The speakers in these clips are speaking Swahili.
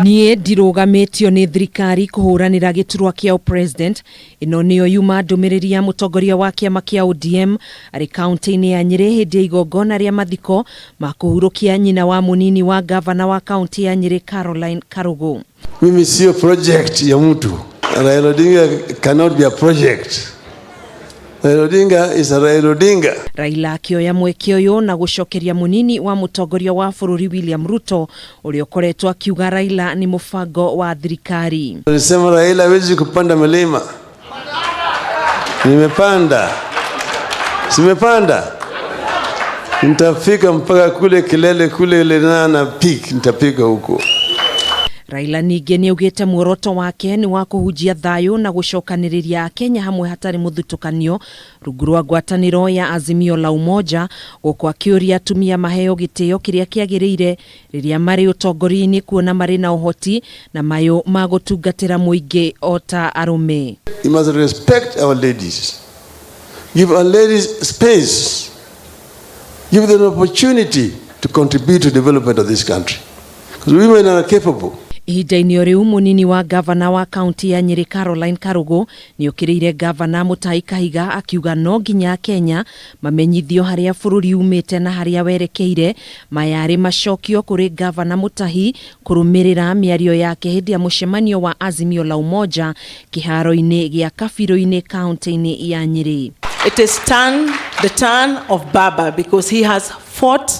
Nie ndirugamitio ni thirikari kuhuranira giturwa kia president. Ino niyo yuma ndumiriri ya Mutongoria wa kiama kia ODM ari kaunti-ini ya Nyeri hindi igongona ria mathiko ma kuhurukia nyina wa munini wa gavana wa kaunti ya Nyeri Caroline Karugu. Mimi sio project ya mtu. Raila Odinga cannot be a project. Raila Odinga is a Raila Odinga. Raila akioya mweke uyu na gucokeria munini wa Mutongoria wa bururi William Ruto uria ukoretwo akiuga Raila ni mufango wa thirikari. Alisema Raila hawezi kupanda milima. Nimepanda. Simepanda. Nitafika mpaka kule kilele kule ile na peak nitafika huko. Raila ninge ni ugite muoroto wake ni wa kuhunjia thayu na gucokaniriria Kenya hamwe hatari muthutukanio rungu rwa ngwataniro ya Azimio la Umoja, guko akiuria atumia maheo gitio kiria kiagiriire riria mari utongoria-ini kuona mari na uhoti na mayo magutungatira muingi ota arume. You must respect our ladies. Give our ladies space. Give them an opportunity to contribute to the development of this country. Because women are capable. Ihinda-ini riu munini wa gavana wa kaunti ya Nyeri Caroline Karugu ni ukiriire gavana Mutahi Kahiga akiuga no nginya Kenya mamenyithio haria bururi umite na haria werekeire mayari macokio kuri gavana Mutahi kurumirira miario yake hindi ya mucemanio wa Azimio la Umoja kiharo-ini gia Kabiro-ini kaunti-ini ya Nyeri. It is the turn of Baba because he has fought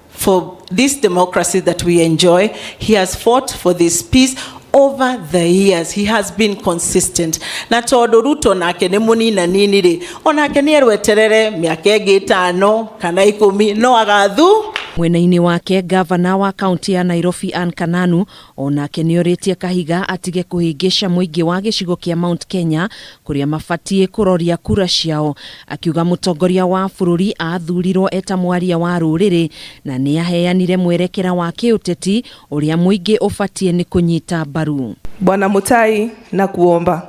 for this democracy that we enjoy. He has fought for this peace over the years. He has been consistent. Na todo Ruto nake ne munina nini ri onake ni erweterere miaka 5 kana 10 no agathu. Mwena-ini wake gavana wa kaunti ya Nairobi Ann Kananu onake ni oritie Kahiga atige kuhingisha muingi wa gicigo kia Mount Kenya kuria mafatie kuroria kura ciao, akiuga Mutongoria wa bururi athurirwo eta mwaria wa ruriri na ni aheanire mwerekera wa kiuteti uria muingi ufatie ni kunyita baru. Bwana Mutahi, na kuomba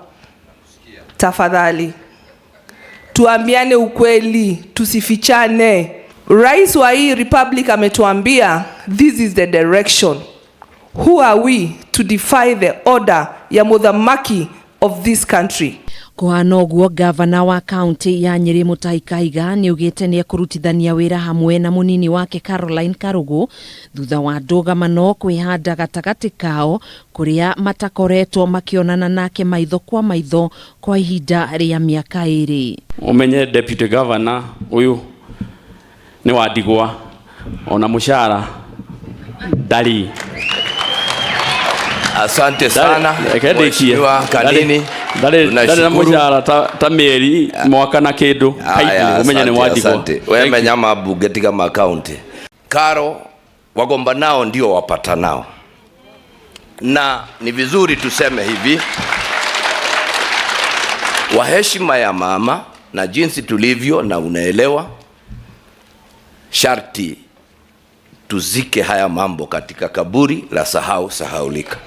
tafadhali tuambiane ukweli, tusifichane. Rais wa hii republic ametuambia this is the direction. Who are we to defy the order ya muthamaki of this country? Kuhana uguo gavana wa kaunti ya Nyeri Mutahi Kahiga ni ugite ni kurutithania wira hamwe na munini wake Caroline Karugu thutha wa ndugamano kwihanda gatagati kao kuria matakoretwo makionana nake maitho kwa maitho kwa ihinda ria miaka 2. Umenye deputy governor uyu ni wadigwa ona mushara dali. Asante sana mheshimiwa Kanini. Dale na mushara ta mieri mwaka na kindu umenya ni wadigwa. Asante. Wewe menyama bunge tiga county. Karo wagomba nao ndio wapata nao. Na ni vizuri tuseme hivi, wa heshima ya mama na jinsi tulivyo na unaelewa, sharti tuzike haya mambo katika kaburi la sahaulika.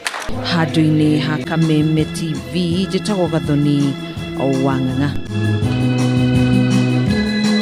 Handũ-inĩ ha Kameme TV njĩtagwo Gathoni Owang'ang'a.